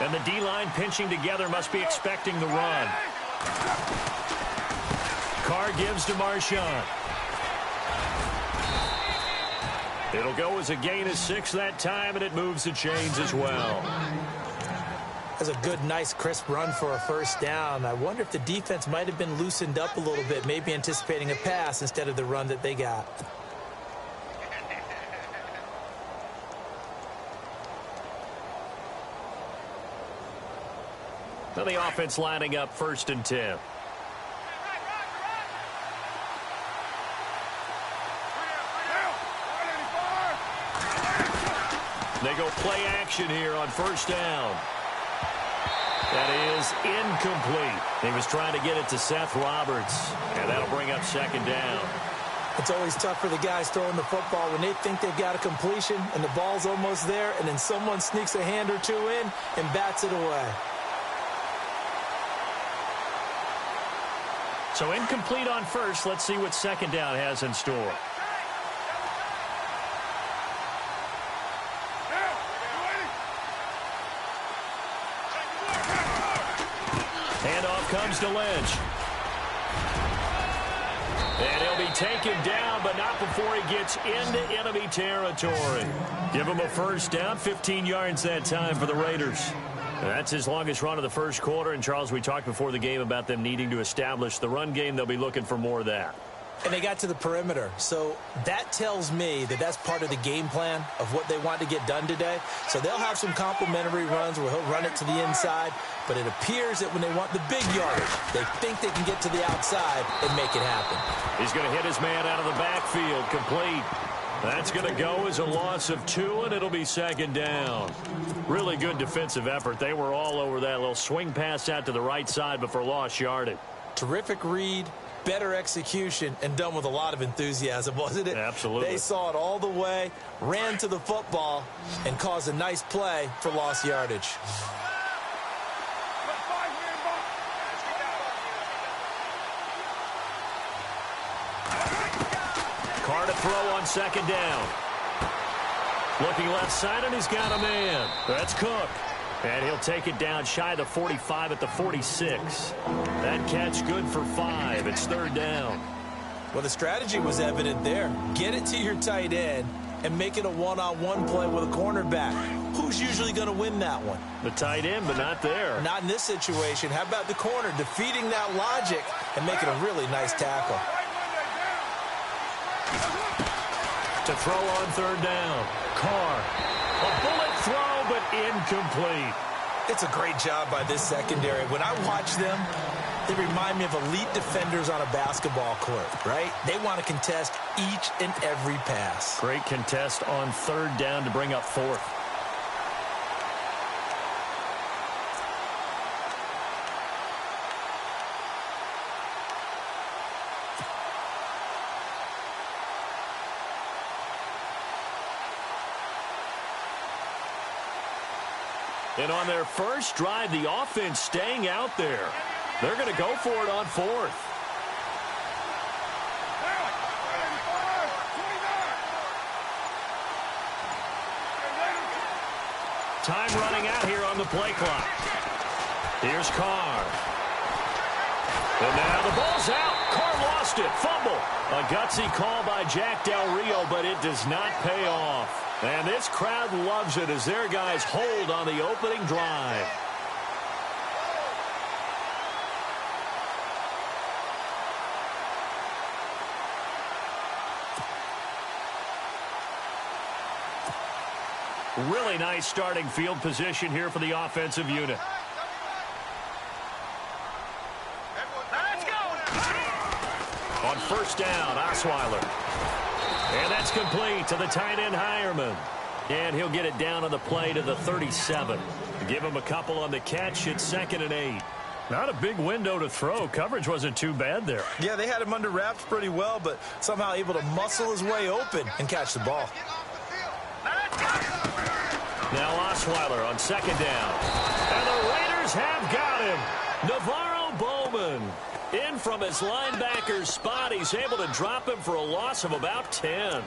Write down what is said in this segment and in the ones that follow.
And the D-line pinching together must be expecting the run. Carr gives to Marshawn. It'll go as a gain of 6 that time, and it moves the chains as well. That's a good, nice, crisp run for a first down. I wonder if the defense might have been loosened up a little bit, maybe anticipating a pass instead of the run that they got. Now the offense lining up 1st and 10. They go play action here on 1st down. That is incomplete. He was trying to get it to Seth Roberts, and that'll bring up 2nd down. It's always tough for the guys throwing the football when they think they've got a completion and the ball's almost there, and then someone sneaks a hand or two in and bats it away. So incomplete on 1st. Let's see what 2nd down has in store. Handoff comes to Lynch. And he'll be taken down, but not before he gets into enemy territory. Give him a 1st down, 15 yards that time for the Raiders. That's his longest run of the 1st quarter. And, Charles, we talked before the game about them needing to establish the run game. They'll be looking for more of that. And they got to the perimeter. So that tells me that that's part of the game plan of what they want to get done today. So they'll have some complimentary runs where he'll run it to the inside. But it appears that when they want the big yardage, they think they can get to the outside and make it happen. He's going to hit his man out of the backfield, complete. That's going to go as a loss of 2, and it'll be 2nd down. Really good defensive effort. They were all over that little swing pass out to the right side before lost yardage. Terrific read, better execution, and done with a lot of enthusiasm, wasn't it? Absolutely. They saw it all the way, ran to the football, and caused a nice play for lost yardage. Carr to throw on 2nd down. Looking left side, and he's got a man. That's Cook. And he'll take it down shy of the 45 at the 46. That catch good for 5. It's 3rd down. Well, the strategy was evident there. Get it to your tight end and make it a one-on-one play with a cornerback. Who's usually going to win that one? The tight end, but not there. Not in this situation. How about the corner defeating that logic and making a really nice tackle? To throw on 3rd down. Carr. A bullet throw, but incomplete. It's a great job by this secondary. When I watch them, they remind me of elite defenders on a basketball court, right? They want to contest each and every pass. Great contest on 3rd down to bring up 4th. And on their first drive, the offense staying out there. They're going to go for it on 4th. Time running out here on the play clock. Here's Carr. And now the ball's out. Carr lost it. Fumble. A gutsy call by Jack Del Rio, but it does not pay off. And this crowd loves it as their guys hold on the opening drive. Really nice starting field position here for the offensive unit. On 1st down, Osweiler. And that's complete to the tight end, Hireman. And he'll get it down on the play to the 37. Give him a couple on the catch. It's 2nd and 8. Not a big window to throw. Coverage wasn't too bad there. Yeah, they had him under wraps pretty well, but somehow able to muscle his way open and catch the ball. Now Osweiler on 2nd down. And the Raiders have got him. Navarro Bowman in from his linebacker's spot. He's able to drop him for a loss of about 10.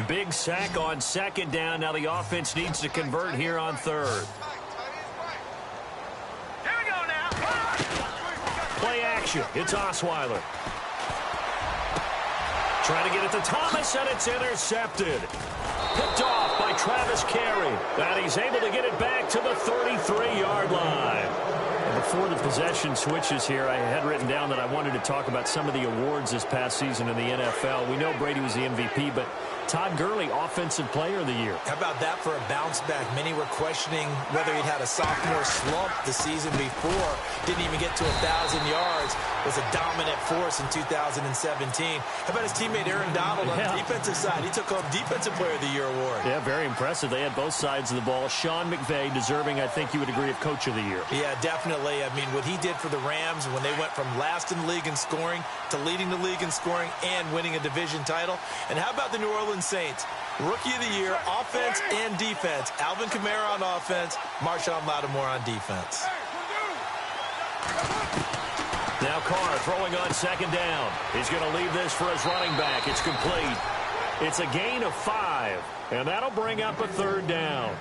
Big sack on second down. Now the offense needs to convert here on third. Here we go now. Play action. It's Osweiler. Trying to get it to Thomas, and it's intercepted. Picked off by Travis Carey. And he's able to get it back to the 33-yard line. Before the possession switches here, I had written down that I wanted to talk about some of the awards this past season in the NFL. We know Brady was the MVP, but Todd Gurley, Offensive Player of the Year. How about that for a bounce back? Many were questioning whether he'd had a sophomore slump the season before. Didn't even get to 1,000 yards. Was a dominant force in 2017. How about his teammate Aaron Donald on the defensive side? He took home Defensive Player of the Year award. Yeah, very impressive. They had both sides of the ball. Sean McVay deserving, I think you would agree, of Coach of the Year. Yeah, definitely. I mean, what he did for the Rams when they went from last in the league in scoring to leading the league in scoring and winning a division title. And how about the New Orleans Saints? Rookie of the Year, offense and defense. Alvin Kamara on offense, Marshawn Lattimore on defense. Now Carr throwing on second down. He's going to leave this for his running back. It's complete. It's a gain of 5, and that'll bring up a third down.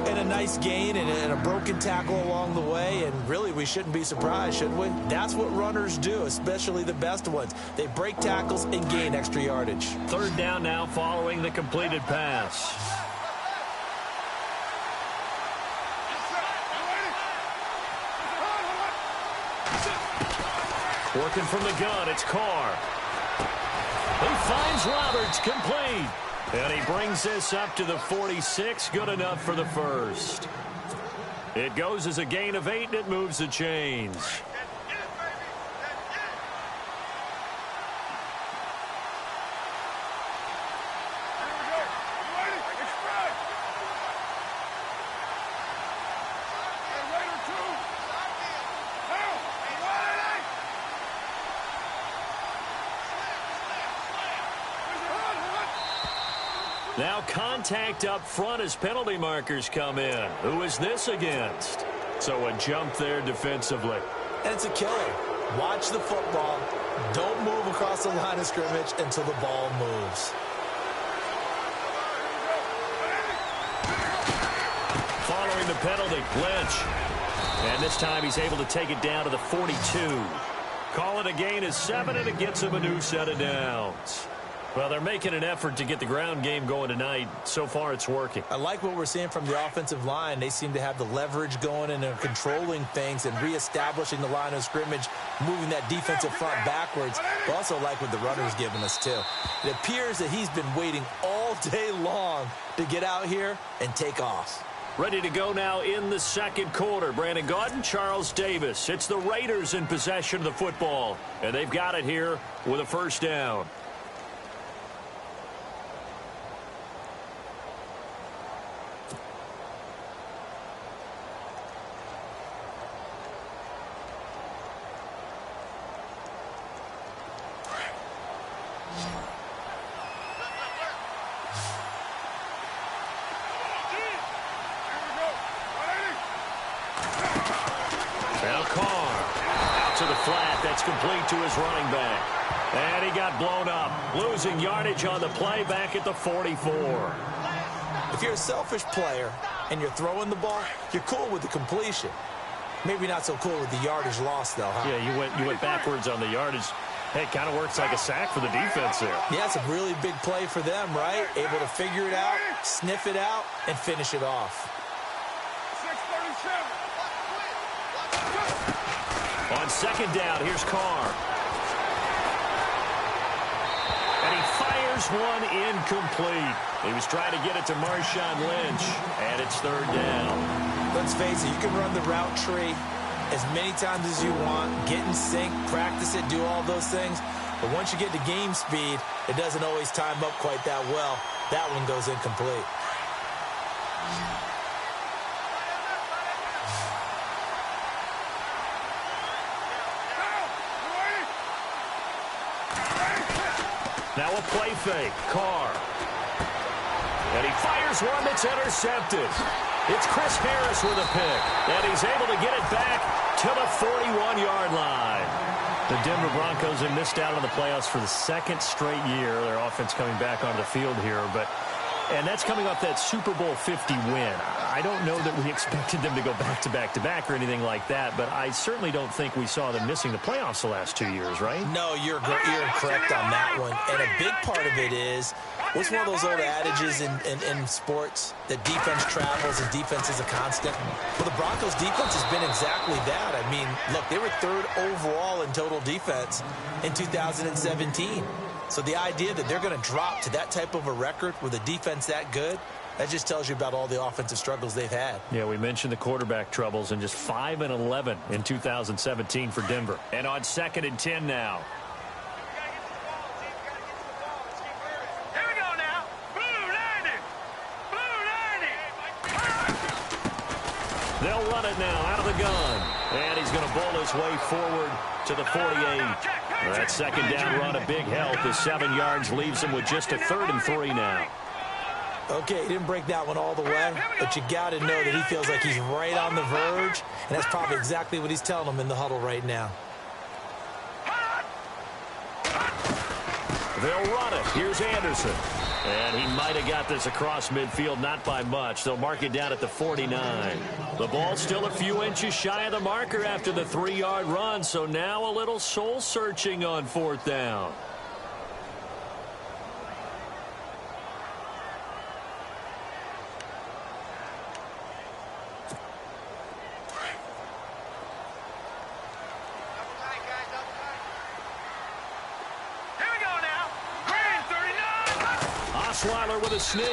And a nice gain and a broken tackle along the way, and really we shouldn't be surprised, should we? That's what runners do, especially the best ones. They break tackles and gain extra yardage. Third down now following the completed pass. Working from the gun, it's Carr. He finds Roberts, complete. And he brings this up to the 46, good enough for the first. It goes as a gain of 8, and it moves the chains. Now contact up front as penalty markers come in. Who is this against? So a jump there defensively. And it's a killer. Watch the football. Don't move across the line of scrimmage until the ball moves. Following the penalty, Lynch. And this time he's able to take it down to the 42. Call it a gain of 7, and it gets him a new set of downs. Well, they're making an effort to get the ground game going tonight. So far, it's working. I like what we're seeing from the offensive line. They seem to have the leverage going and are controlling things and reestablishing the line of scrimmage, moving that defensive front backwards. But also like what the runner's giving us, too. It appears that he's been waiting all day long to get out here and take off. Ready to go now in the second quarter. Brandon Gaudin, Charles Davis. It's the Raiders in possession of the football. And they've got it here with a first down. Complete to his running back. And he got blown up. Losing yardage on the play back at the 44. If you're a selfish player and you're throwing the ball, you're cool with the completion. Maybe not so cool with the yardage loss, though, huh? Yeah, you went backwards on the yardage. Hey, it kind of works like a sack for the defense there. Yeah, it's a really big play for them, right? Able to figure it out, sniff it out, and finish it off. On second down, here's Carr. And he fires one incomplete. He was trying to get it to Marshawn Lynch, and it's third down. Let's face it, you can run the route tree as many times as you want, get in sync, practice it, do all those things. But once you get to game speed, it doesn't always time up quite that well. That one goes incomplete. Now a play fake. Carr. And he fires one that's intercepted. It's Chris Harris with a pick. And he's able to get it back to the 41-yard line. The Denver Broncos have missed out on the playoffs for the second straight year. Their offense coming back onto the field here, and that's coming off that Super Bowl 50 win. I don't know that we expected them to go back-to-back or anything like that, but I certainly don't think we saw them missing the playoffs the last 2 years, right? No, you're correct on that one. And a big part of it is, what's one of those old adages in sports, that defense travels and defense is a constant? Well, the Broncos' defense has been exactly that. I mean, look, they were third overall in total defense in 2017. So the idea that they're going to drop to that type of a record with a defense that good, that just tells you about all the offensive struggles they've had. Yeah, we mentioned the quarterback troubles, and just 5-11 in 2017 for Denver. And on 2nd and 10 now. Here we go now. Blue 90. They'll run it now out of the gun. And he's going to bowl his way forward to the 48. That second down run, a big help. The 7 yards leaves him with just a 3rd and 3 now. Okay, he didn't break that one all the way, but you got to know that he feels like he's right on the verge, and that's probably exactly what he's telling them in the huddle right now. They'll run it. Here's Anderson. And he might have got this across midfield, not by much. They'll mark it down at the 49. The ball's still a few inches shy of the marker after the 3-yard run, so now a little soul-searching on 4th down. Osweiler with a sneak.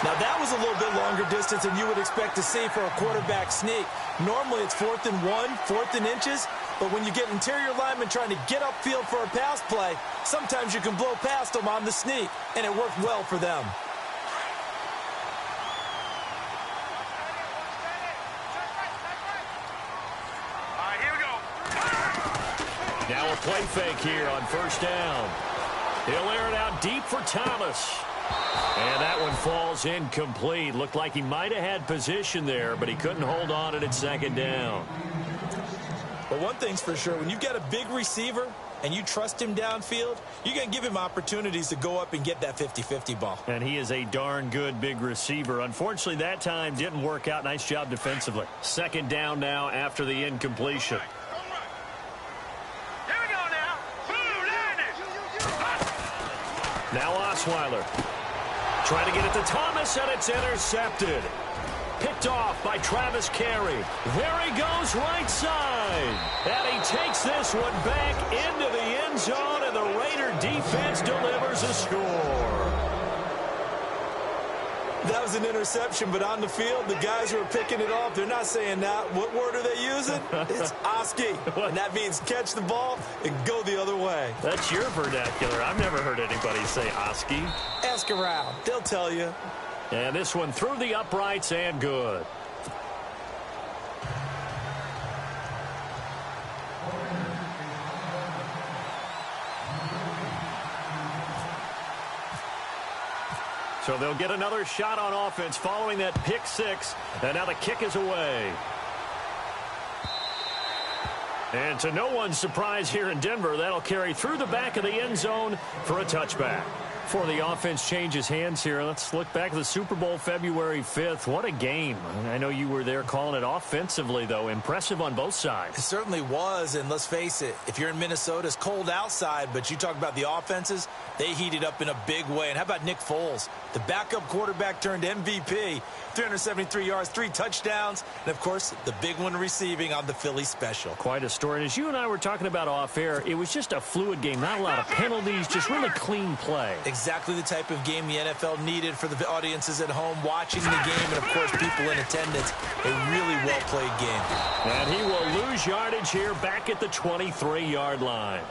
Now, that was a little bit longer distance than you would expect to see for a quarterback sneak. Normally, it's 4th and 1, 4th and inches, but when you get interior linemen trying to get upfield for a pass play, sometimes you can blow past them on the sneak, and it worked well for them. All right, here we go. Now a play fake here on 1st down. He'll air it out deep for Thomas. And that one falls incomplete. Looked like he might have had position there, but he couldn't hold on at 2nd down. But one thing's for sure, when you've got a big receiver and you trust him downfield, you're going to give him opportunities to go up and get that 50-50 ball. And he is a darn good big receiver. Unfortunately, that time didn't work out. Nice job defensively. 2nd down now after the incompletion. Now Osweiler trying to get it to Thomas, and it's intercepted. Picked off by Travis Carey. There he goes right side. And he takes this one back into the end zone, and the Raider defense delivers a score. That was an interception, but on the field, the guys who are picking it off, they're not saying that. What word are they using? It's Oski. And that means catch the ball and go the other way. That's your vernacular. I've never heard anybody say Oski. Ask around. They'll tell you. And this one through the uprights and good. So they'll get another shot on offense following that pick 6. And now the kick is away. And to no one's surprise here in Denver, that'll carry through the back of the end zone for a touchback. Before the offense changes hands here, let's look back at the Super Bowl February 5th. What a game. I know you were there calling it offensively, though. Impressive on both sides. It certainly was, and let's face it, if you're in Minnesota, it's cold outside, but you talk about the offenses, they heated up in a big way. And how about Nick Foles? The backup quarterback turned MVP, 373 yards, 3 touchdowns, and, of course, the big one receiving on the Philly special. Quite a story. And as you and I were talking about off air, it was just a fluid game. Not a lot of penalties, just really clean play. Exactly the type of game the NFL needed for the audiences at home watching the game and, of course, people in attendance. A really well-played game. And he will lose yardage here back at the 23-yard line.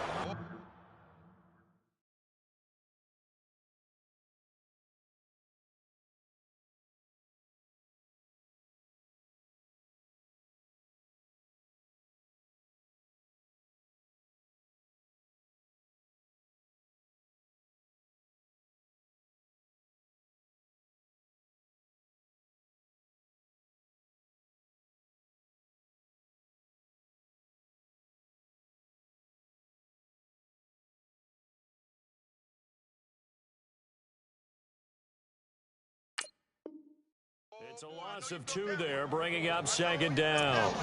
It's a loss of 2 there, bringing up second down.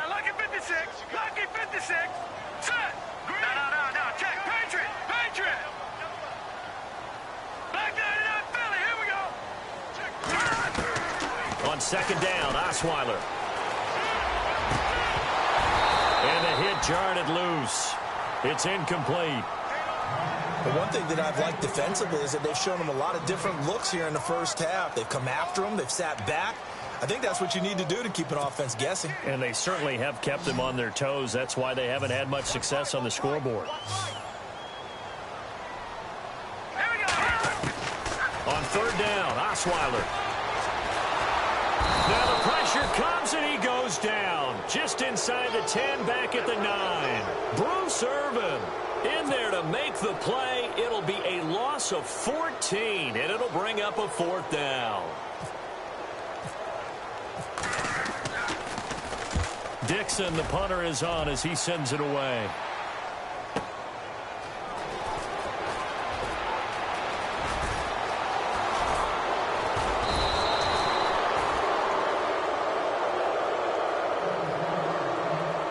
Lucky 56. Set. No. Check. Patriot. Back 99 Philly. Here we go. On second down, Osweiler. And the hit jarred it loose. It's incomplete. But one thing that I've liked defensively is that they've shown them a lot of different looks here in the first half. They've come after them. They've sat back. I think that's what you need to do to keep an offense guessing. And they certainly have kept them on their toes. That's why they haven't had much success on the scoreboard. On third down, Osweiler. Now the pressure comes and he goes down. Just inside the 10, back at the 9. Bruce Irvin in there to make the play. It'll be a loss of 14, and it'll bring up a 4th down. Dixon, the punter, is on as he sends it away.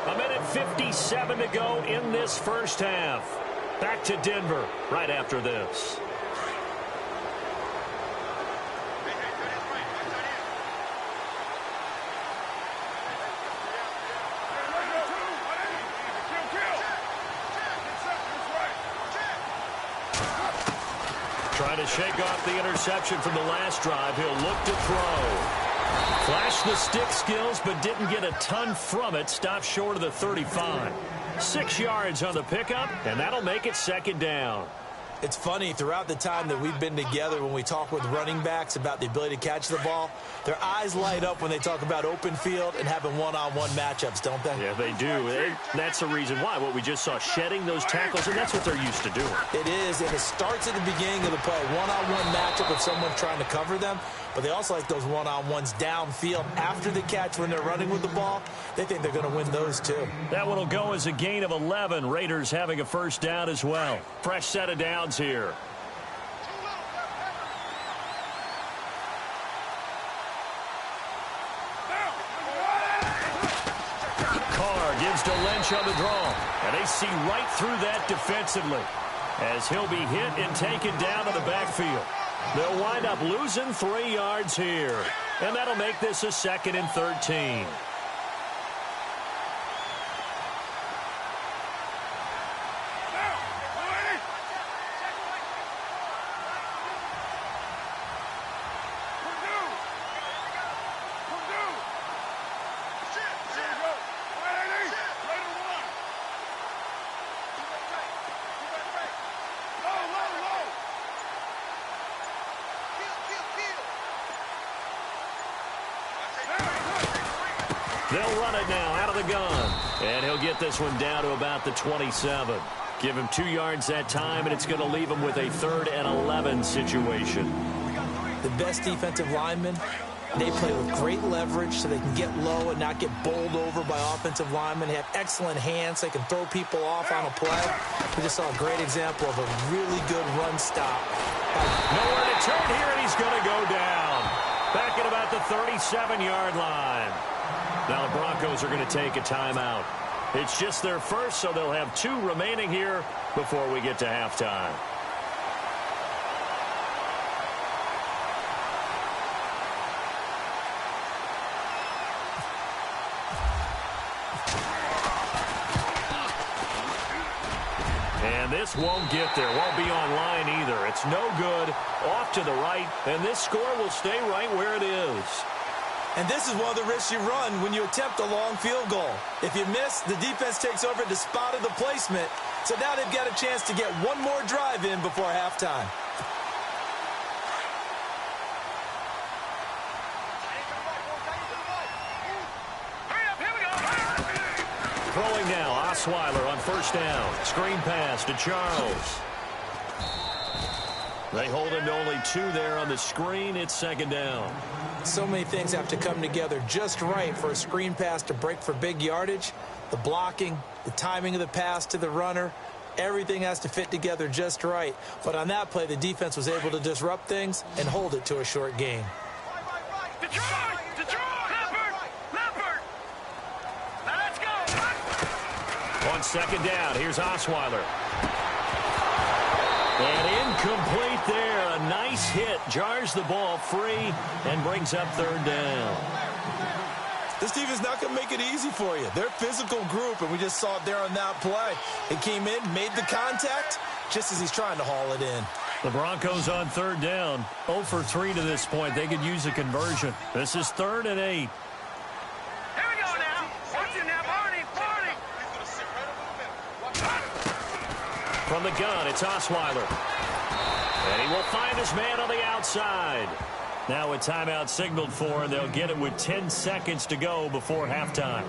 A minute 57 to go in this first half. Back to Denver right after this. Trying to shake off the interception from the last drive. He'll look to throw. Flashed the stick skills, but didn't get a ton from it. Stopped short of the 35. 6 yards on the pickup, and that'll make it second down. It's funny, throughout the time that we've been together, when we talk with running backs about the ability to catch the ball, their eyes light up when they talk about open field and having one-on-one matchups, don't they? Yeah, they do. That's the reason why. What we just saw, shedding those tackles, and that's what they're used to doing. It is, and it starts at the beginning of the play. One-on-one matchup of someone trying to cover them, but they also like those one-on-ones downfield after the catch when they're running with the ball. They think they're going to win those, too. That one will go as a gain of 11. Raiders having a first down as well. Fresh set of downs here. Carr gives to Lynch on the draw, and they see right through that defensively as he'll be hit and taken down to the backfield. They'll wind up losing 3 yards here, and that'll make this a 2nd and 13. They'll run it now out of the gun. And he'll get this one down to about the 27. Give him 2 yards that time, and it's going to leave him with a 3rd and 11 situation. The best defensive linemen, they play with great leverage so they can get low and not get bowled over by offensive linemen. They have excellent hands. They can throw people off on a play. We just saw a great example of a really good run stop. Nowhere to turn here, and he's going to go down. Back at about the 37-yard line. Now the Broncos are going to take a timeout. It's just their first, so they'll have 2 remaining here before we get to halftime. And this won't get there, won't be online either. It's no good, off to the right, and this score will stay right where it is. And this is one of the risks you run when you attempt a long field goal. If you miss, the defense takes over at the spot of the placement. So now they've got a chance to get one more drive in before halftime. Throwing now, Osweiler on first down. Screen pass to Charles. They hold him to only 2 there on the screen. It's second down. So many things have to come together just right for a screen pass to break for big yardage. The blocking, the timing of the pass to the runner, everything has to fit together just right. But on that play, the defense was able to disrupt things and hold it to a short gain. Detroit! Detroit! Leopard! Now let's go! On second down, here's Osweiler. And incomplete there. A nice hit. Jars the ball free and brings up third down. This team is not going to make it easy for you. They're a physical group, and we just saw it there on that play. He came in, made the contact, just as he's trying to haul it in. The Broncos on third down. 0 for 3 to this point. They could use a conversion. This is 3rd and 8. Here we go now. Watch it now, Barney. From the gun, it's Osweiler. And he will find his man on the outside. Now a timeout signaled for, and they'll get it with 10 seconds to go before halftime.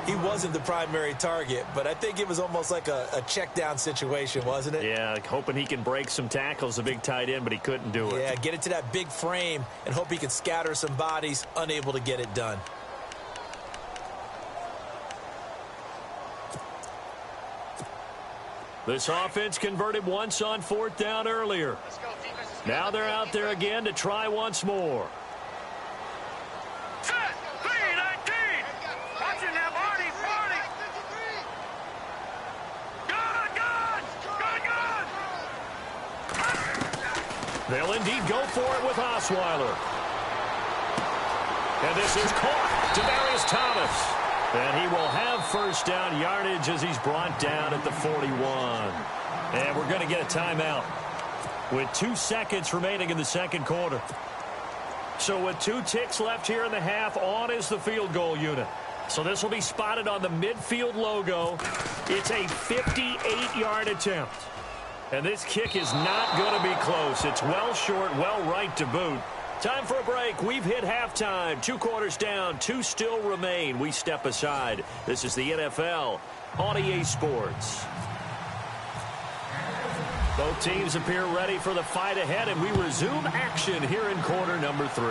He wasn't the primary target, but I think it was almost like a check-down situation, wasn't it? Yeah, hoping he can break some tackles, a big tight end, but he couldn't do it. Yeah, get it to that big frame and hope he can scatter some bodies, unable to get it done. This offense converted once on 4th down earlier. Now they're out there again to try once more. Set! 3-19! Watch it now, Barney. Good! They'll indeed go for it with Osweiler. And this is caught. Demaryius Thomas. And he will have first down yardage as he's brought down at the 41. And we're going to get a timeout with 2 seconds remaining in the second quarter. So with 2 ticks left here in the half, on is the field goal unit. So this will be spotted on the midfield logo. It's a 58-yard attempt. And this kick is not going to be close. It's well short, well right to boot. Time for a break. We've hit halftime. 2 quarters down, 2 still remain. We step aside. This is the NFL on EA Sports. Both teams appear ready for the fight ahead, and we resume action here in quarter number 3.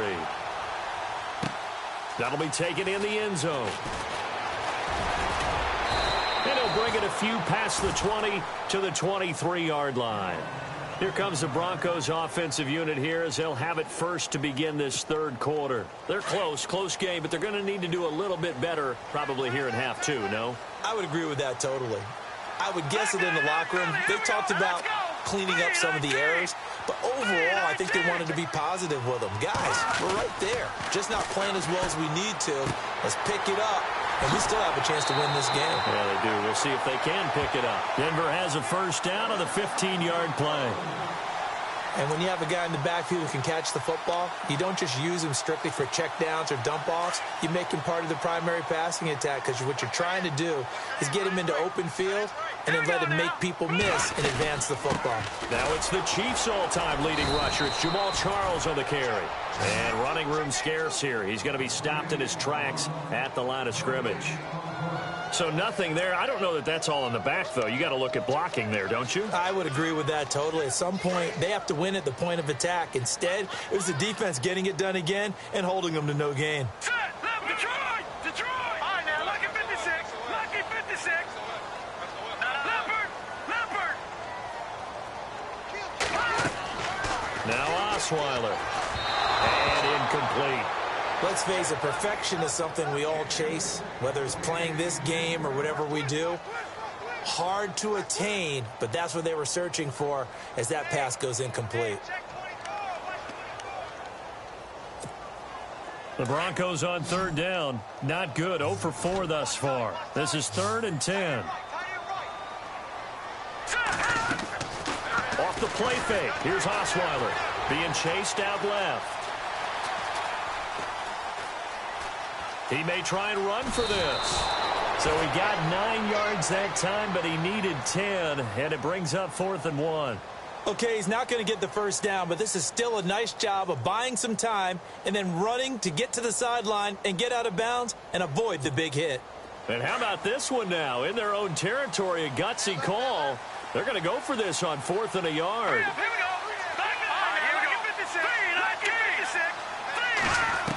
That'll be taken in the end zone. And he'll bring it a few past the 20 to the 23-yard line. Here comes the Broncos offensive unit here as they'll have it first to begin this third quarter. They're close game, but they're going to need to do a little bit better probably here in half 2, no? I would agree with that totally. I would guess it in the locker room. They talked about cleaning up some of the errors, but overall, I think they wanted to be positive with them. Guys, we're right there. Just not playing as well as we need to. Let's pick it up, and we still have a chance to win this game. Yeah, they do. We'll see if they can pick it up. Denver has a first down on the 15-yard play. And when you have a guy in the backfield who can catch the football, you don't just use him strictly for checkdowns or dump-offs. You make him part of the primary passing attack because what you're trying to do is get him into open field and then let him make people miss and advance the football. Now it's the Chiefs' all-time leading rusher. It's Jamal Charles on the carry. And running room scarce here. He's going to be stopped in his tracks at the line of scrimmage. So nothing there. I don't know that that's all in the back, though. You got to look at blocking there, don't you? I would agree with that totally. At some point, they have to win at the point of attack. Instead, it was the defense getting it done again and holding them to no gain. Set! Detroit! Detroit! All right, now, lucky 56. Lucky 56. Leopard! Now Osweiler. And incomplete. Let's face it, perfection is something we all chase, whether it's playing this game or whatever we do. Hard to attain, but that's what they were searching for as that pass goes incomplete. The Broncos on third down. Not good. 0 for 4 thus far. This is 3rd and 10. Off the play fake. Here's Osweiler being chased out left. He may try and run for this. So he got 9 yards that time, but he needed 10, and it brings up 4th and 1. Okay, he's not going to get the first down, but this is still a nice job of buying some time and then running to get to the sideline and get out of bounds and avoid the big hit. And how about this one now? In their own territory, a gutsy call. They're going to go for this on 4th and a yard. Here we go. Back up. Here we go. 56. 3, 56. 3.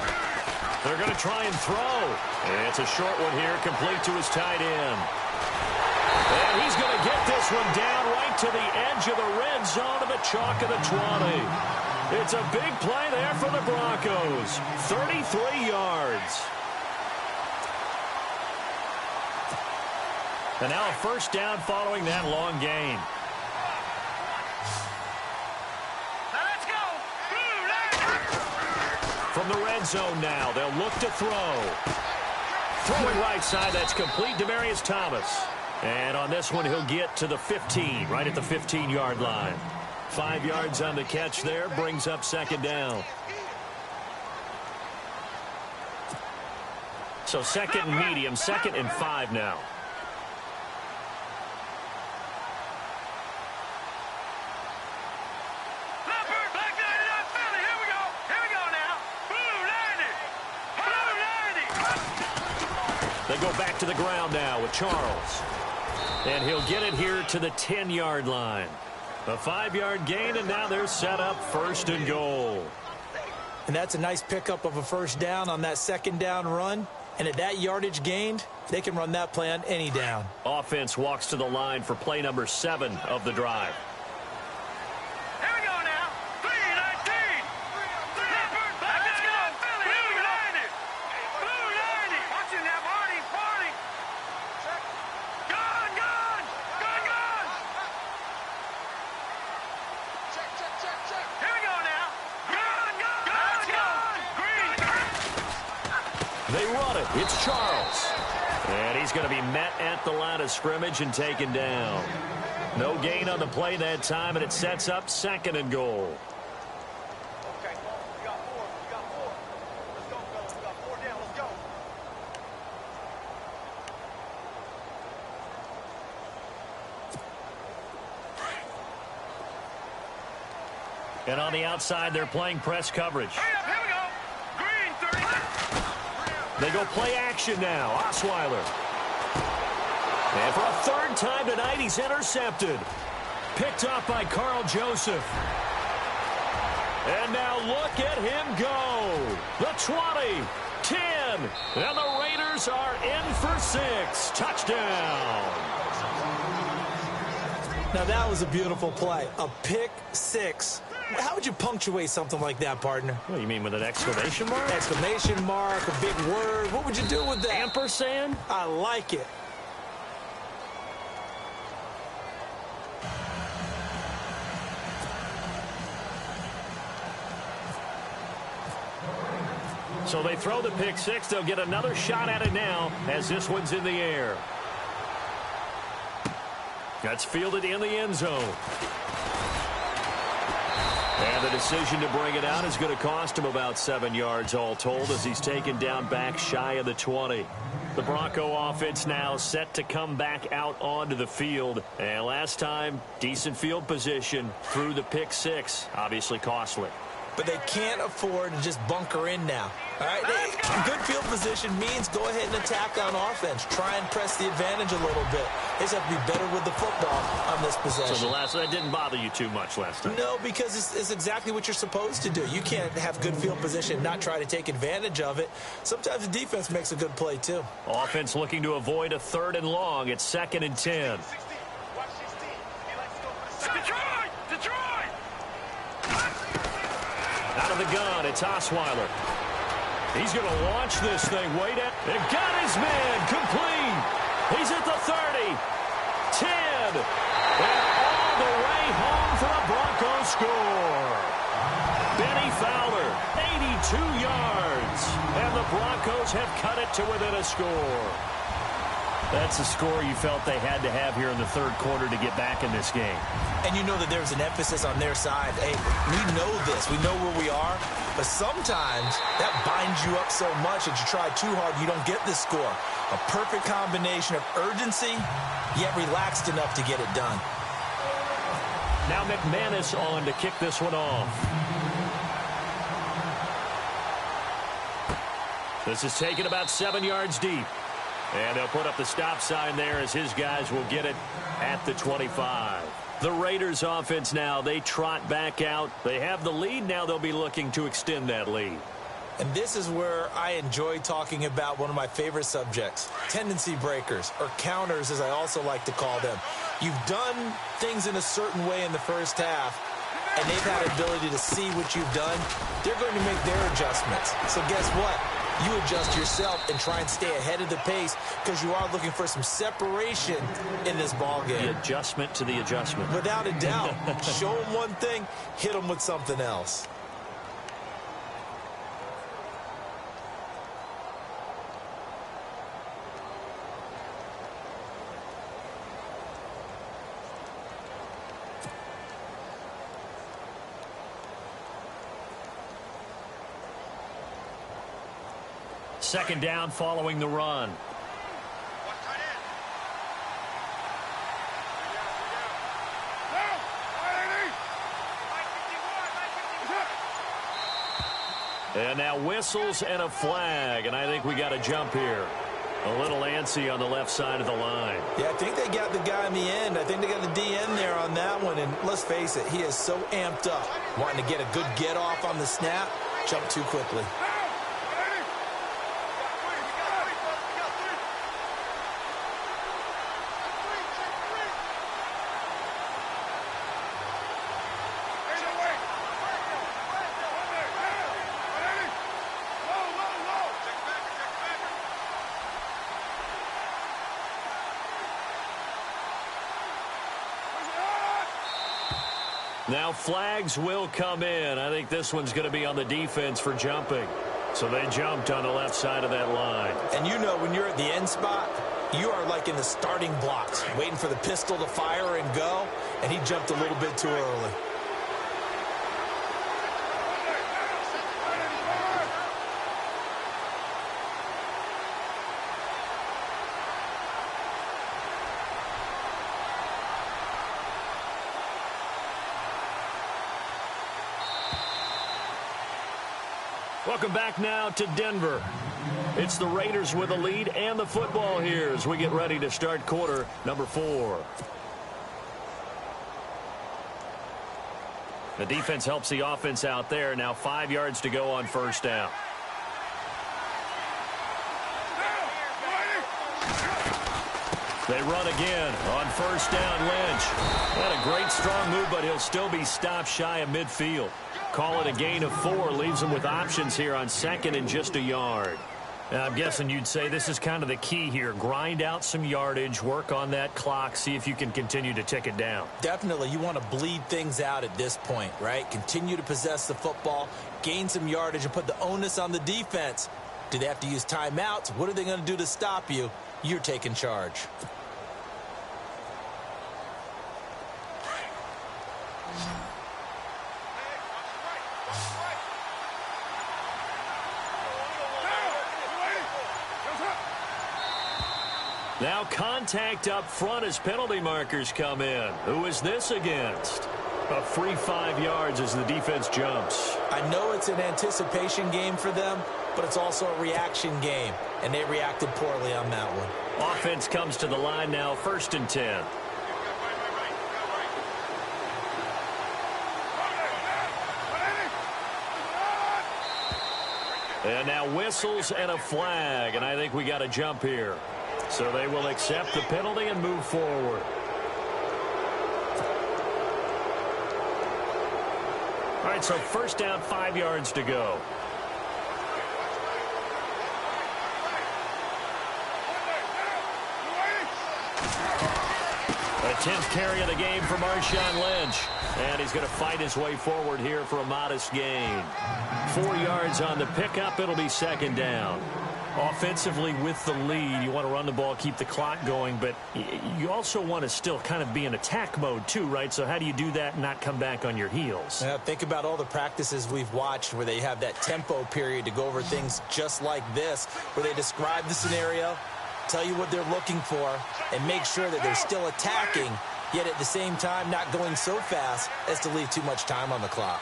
They're going to try and throw. And it's a short one here, complete to his tight end. And he's going to get this one down right to the edge of the red zone of the chalk of the 20. It's a big play there for the Broncos. 33 yards. And now a first down following that long gain. Let's go. From the red zone now, they'll look to throw. Throwing right side, that's complete. Demaryius Thomas. And on this one, he'll get to the 15, right at the 15-yard line. 5 yards on the catch there, brings up second down. So second and medium, 2nd and 5 now. They go back to the ground now with Charles. And he'll get it here to the 10-yard line. A 5-yard gain, and now they're set up 1st and goal. And that's a nice pickup of a first down on that second down run. And at that yardage gained, they can run that play on any down. Offense walks to the line for play number 7 of the drive. Here we go now. 3-19. Let's go. Blue 90. Blue 90. Watching that party. Gone. Check. Here we go now. Gone. Green. They run it. It's Charles. And he's going to be met at the line of scrimmage and taken down. No gain on the play that time, and it sets up 2nd and goal. Okay, we got 4. Let's go, fellas. We got 4 down. Let's go. And on the outside, they're playing press coverage. Hurry up, here we go. Green 30. They go play action now. Osweiler. And for a 3rd time tonight, he's intercepted. Picked up by Carl Joseph. And now look at him go. The 20, 10, and the Raiders are in for 6. Touchdown. Now, that was a beautiful play. A pick 6. How would you punctuate something like that, partner? What do you mean, with an exclamation mark? Exclamation mark, a big word. What would you do with that? Ampersand? I like it. So they throw the pick 6. They'll get another shot at it now as this one's in the air. That's fielded in the end zone. And the decision to bring it out is going to cost him about 7 yards all told as he's taken down back shy of the 20. The Bronco offense now set to come back out onto the field. And last time, decent field position through the pick 6. Obviously costly. But they can't afford to just bunker in now. All right, good field position means go ahead and attack on offense. Try and press the advantage a little bit. They just have to be better with the football on this possession. So that didn't bother you too much last time? No, because it's exactly what you're supposed to do. You can't have good field position and not try to take advantage of it. Sometimes the defense makes a good play, too. Offense looking to avoid a 3rd and long. It's 2nd and 10. Detroit! Out of the gun, it's Osweiler. He's going to launch this thing. Wait at it. Got his man complete. He's at the 30, 10, and all the way home for a Broncos score. Benny Fowler, 82 yards, and the Broncos have cut it to within a score. That's a score you felt they had to have here in the 3rd quarter to get back in this game. And you know that there's an emphasis on their side. Hey, we know this. We know where we are. But sometimes that binds you up so much that you try too hard, you don't get this score. A perfect combination of urgency, yet relaxed enough to get it done. Now McManus on to kick this one off. This is taken about 7 yards deep. And they'll put up the stop sign there as his guys will get it at the 25. The Raiders offense now, they trot back out. They have the lead. Now they'll be looking to extend that lead. And this is where I enjoy talking about one of my favorite subjects, tendency breakers, or counters as I also like to call them. You've done things in a certain way in the first half, and they've had the ability to see what you've done. They're going to make their adjustments. So guess what? You adjust yourself and try and stay ahead of the pace because you are looking for some separation in this ball game. The adjustment to the adjustment. Without a doubt. Show them one thing, hit them with something else. Second down following the run. And now whistles and a flag, and I think we got a jump here. A little antsy on the left side of the line. Yeah, I think they got the guy in the end. I think they got the DN there on that one, and let's face it, he is so amped up, wanting to get a good get-off on the snap, jump too quickly. Now flags will come in. I think this one's going to be on the defense for jumping. So they jumped on the left side of that line. And you know when you're at the end spot, you are like in the starting blocks, waiting for the pistol to fire and go, and he jumped a little bit too early. Welcome back now to Denver. It's the Raiders with a lead and the football here as we get ready to start quarter number 4. The defense helps the offense out there. Now 5 yards to go on first down. They run again on first down. Lynch had a great strong move, but he'll still be stopped shy of midfield. Call it a gain of 4. Leaves them with options here on second and just a yard. Now, I'm guessing you'd say this is kind of the key here. Grind out some yardage, work on that clock, see if you can continue to tick it down. Definitely. You want to bleed things out at this point, right? Continue to possess the football, gain some yardage, and put the onus on the defense. Do they have to use timeouts? What are they going to do to stop you? You're taking charge. Now contact up front as penalty markers come in. Who is this against? A free 5 yards as the defense jumps. I know it's an anticipation game for them, but it's also a reaction game, and they reacted poorly on that one. Offense comes to the line now, 1st and 10. And now whistles and a flag, and I think we got a jump here. So they will accept the penalty and move forward. All right, so first down, 5 yards to go. A 10th carry of the game for Marshawn Lynch. And he's going to fight his way forward here for a modest gain. 4 yards on the pickup. It'll be second down. Offensively with the lead, you want to run the ball, keep the clock going, but you also want to still kind of be in attack mode too, right? So how do you do that and not come back on your heels? Think about all the practices we've watched where they have that tempo period to go over things just like this, where they describe the scenario, tell you what they're looking for, and make sure that they're still attacking, yet at the same time not going so fast as to leave too much time on the clock.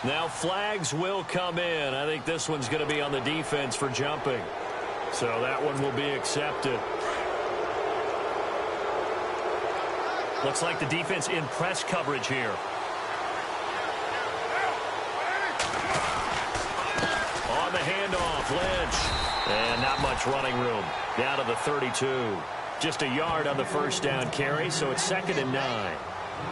Now flags will come in. I think this one's going to be on the defense for jumping. So that one will be accepted. Looks like the defense in press coverage here. handoff. Lynch. And not much running room. Down to the 32. Just a yard on the first down carry, so it's 2nd and 9.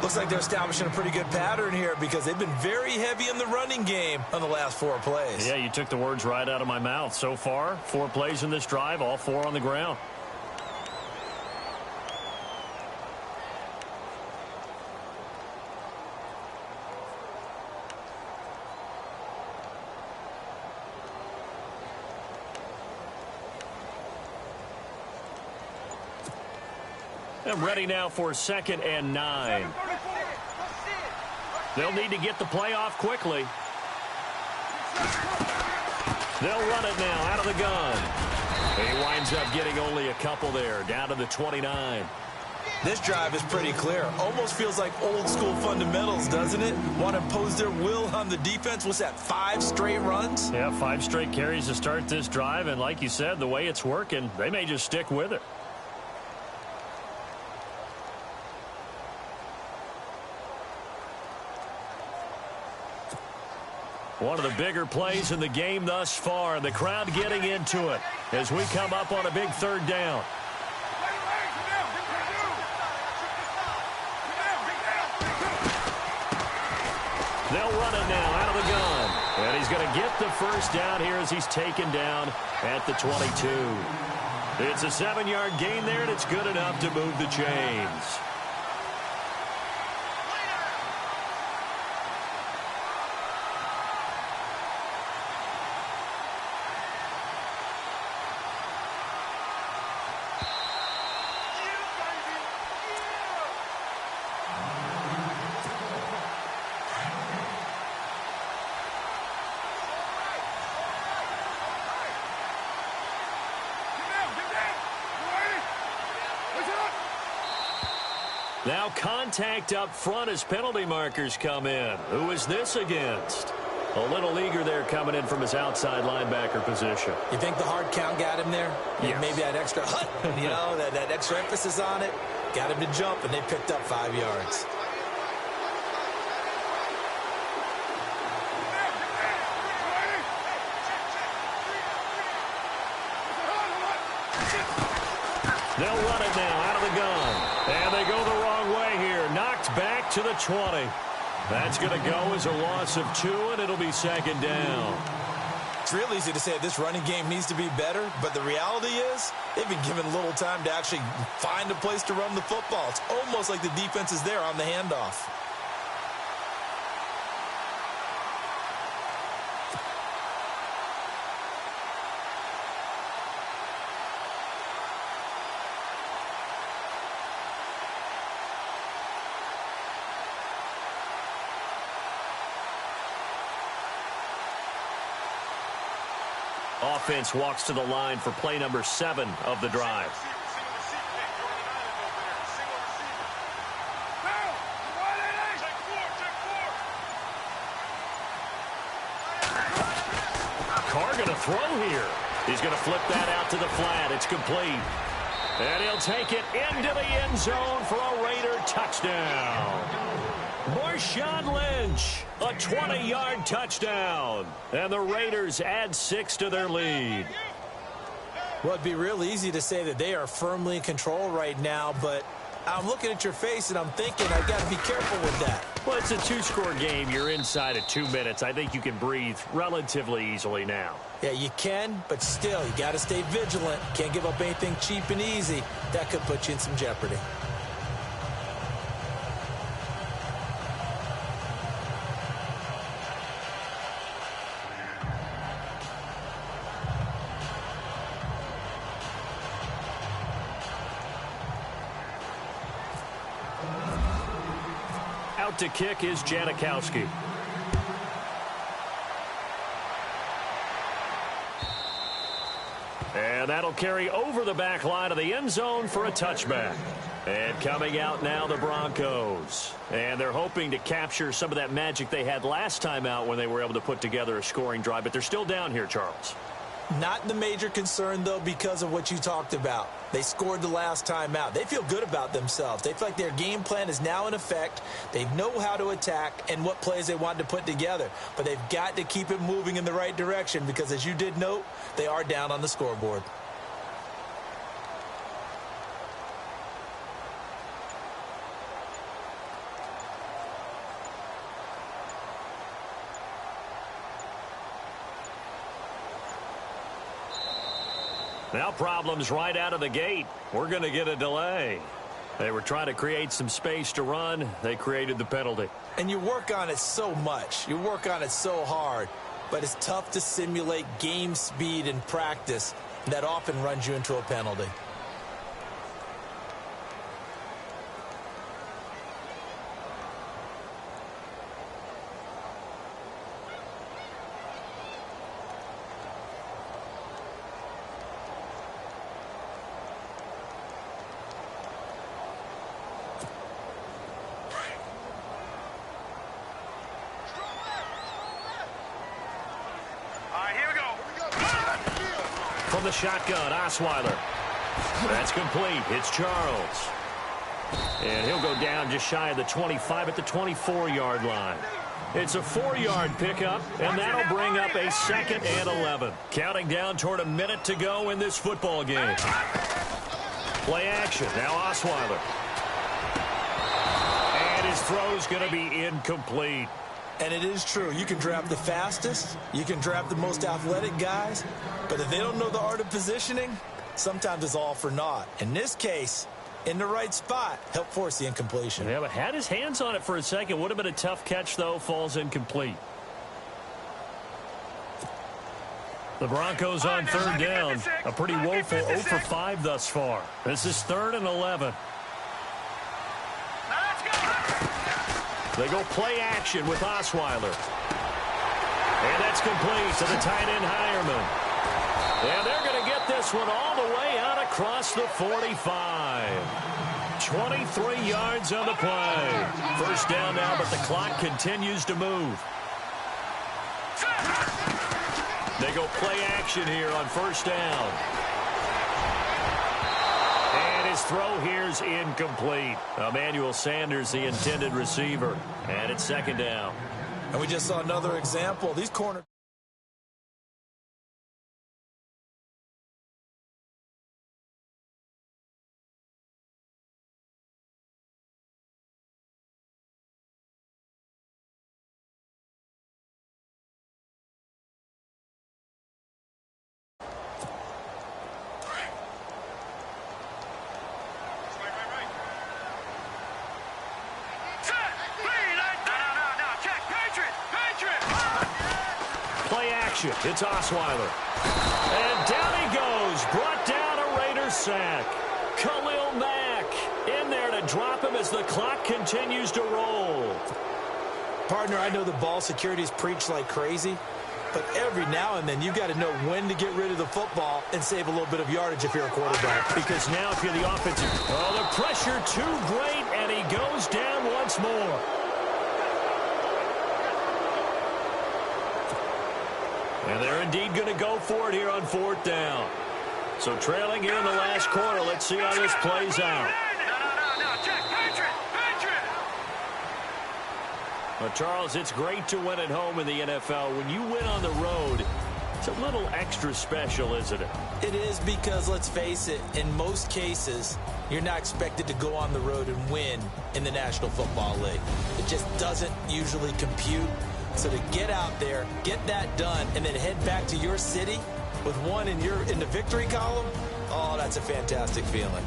Looks like they're establishing a pretty good pattern here because they've been very heavy in the running game on the last 4 plays. Yeah, you took the words right out of my mouth. So far, 4 plays in this drive, all 4 on the ground. I'm ready now for 2nd and 9. They'll need to get the play off quickly. They'll run it now out of the gun. He winds up getting only a couple there, down to the 29. This drive is pretty clear. Almost feels like old school fundamentals, doesn't it? Want to impose their will on the defense. What's that, 5 straight runs? Yeah, 5 straight carries to start this drive. And like you said, the way it's working, they may just stick with it. One of the bigger plays in the game thus far. The crowd getting into it as we come up on a big 3rd down. They'll run it now out of the gun. And he's going to get the first down here as he's taken down at the 22. It's a 7-yard gain there, and it's good enough to move the chains. Now contact up front as penalty markers come in. Who is this against? A little eager there coming in from his outside linebacker position. You think the hard count got him there? Yes. Maybe that extra that extra emphasis on it got him to jump, and they picked up 5 yards. They'll run it now out of the gun. And they go the wrong way here. Knocked back to the 20. That's going to go as a loss of 2, and it'll be 2nd down. It's real easy to say this running game needs to be better, but the reality is they've been given little time to actually find a place to run the football. It's almost like the defense is there on the handoff. Offense walks to the line for play number 7 of the drive. Carr going to throw here. He's going to flip that out to the flat. It's complete. And he'll take it into the end zone for a Raider touchdown. Marshawn Lynch, a 20-yard touchdown. And the Raiders add 6 to their lead. Well, it'd be real easy to say that they are firmly in control right now, but I'm looking at your face and I'm thinking I've got to be careful with that. Well, it's a 2-score game. You're inside of 2 minutes. I think you can breathe relatively easily now. Yeah, you can, but still, you got to stay vigilant. Can't give up anything cheap and easy. That could put you in some jeopardy. Out to kick is Janikowski. And that'll carry over the back line of the end zone for a touchback. And coming out now, the Broncos. And they're hoping to capture some of that magic they had last time out when they were able to put together a scoring drive. But they're still down here, Charles. Not the major concern, though, because of what you talked about. They scored the last time out. They feel good about themselves. They feel like their game plan is now in effect. They know how to attack and what plays they want to put together. But they've got to keep it moving in the right direction because, as you did note, they are down on the scoreboard. Now problems right out of the gate. We're going to get a delay. They were trying to create some space to run. They created the penalty. And you work on it so much. You work on it so hard. But it's tough to simulate game speed in practice. That often runs you into a penalty. From the shotgun, Osweiler. That's complete. It's Charles. And he'll go down just shy of the 25 at the 24-yard line. It's a 4-yard pickup, and that'll bring up a 2nd and 11. Counting down toward a minute to go in this football game. Play action. Now Osweiler. And his throw's going to be incomplete. And it is true. You can draft the fastest. You can draft the most athletic guys. But if they don't know the art of positioning, sometimes it's all for naught. In this case, in the right spot, help force the incompletion. Yeah, but had his hands on it for a second. Would have been a tough catch, though. Falls incomplete. The Broncos on 3rd down. A pretty woeful 0 for 5 thus far. This is 3rd and 11. They go play action with Osweiler. And that's complete to the tight end, Hireman. And they're going to get this one all the way out across the 45. 23 yards on the play. 1st down now, but the clock continues to move. They go play action here on 1st down. His throw here's incomplete. Emmanuel Sanders, the intended receiver. And it's 2nd down. And we just saw another example. These corners. It's Osweiler. And down he goes. Brought down a Raiders sack. Khalil Mack in there to drop him as the clock continues to roll. Partner, I know the ball security is preached like crazy, but every now and then you've got to know when to get rid of the football and save a little bit of yardage if you're a quarterback. Because now if you're the offensive, the pressure too great, and he goes down once more. And they're indeed going to go for it here on 4th down. So trailing here in the last quarter. Let's see how this plays out. Well, Charles, it's great to win at home in the NFL. When you win on the road, it's a little extra special, isn't it? It is because, let's face it, in most cases, you're not expected to go on the road and win in the National Football League. It just doesn't usually compute. So to get out there, get that done, and then head back to your city with one in the victory column, oh, that's a fantastic feeling.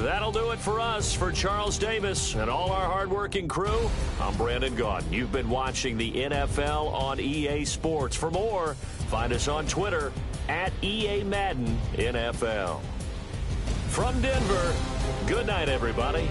That'll do it for us. For Charles Davis and all our hardworking crew, I'm Brandon Gaudin. You've been watching the NFL on EA Sports. For more, find us on Twitter at EA Madden NFL. From Denver, good night, everybody.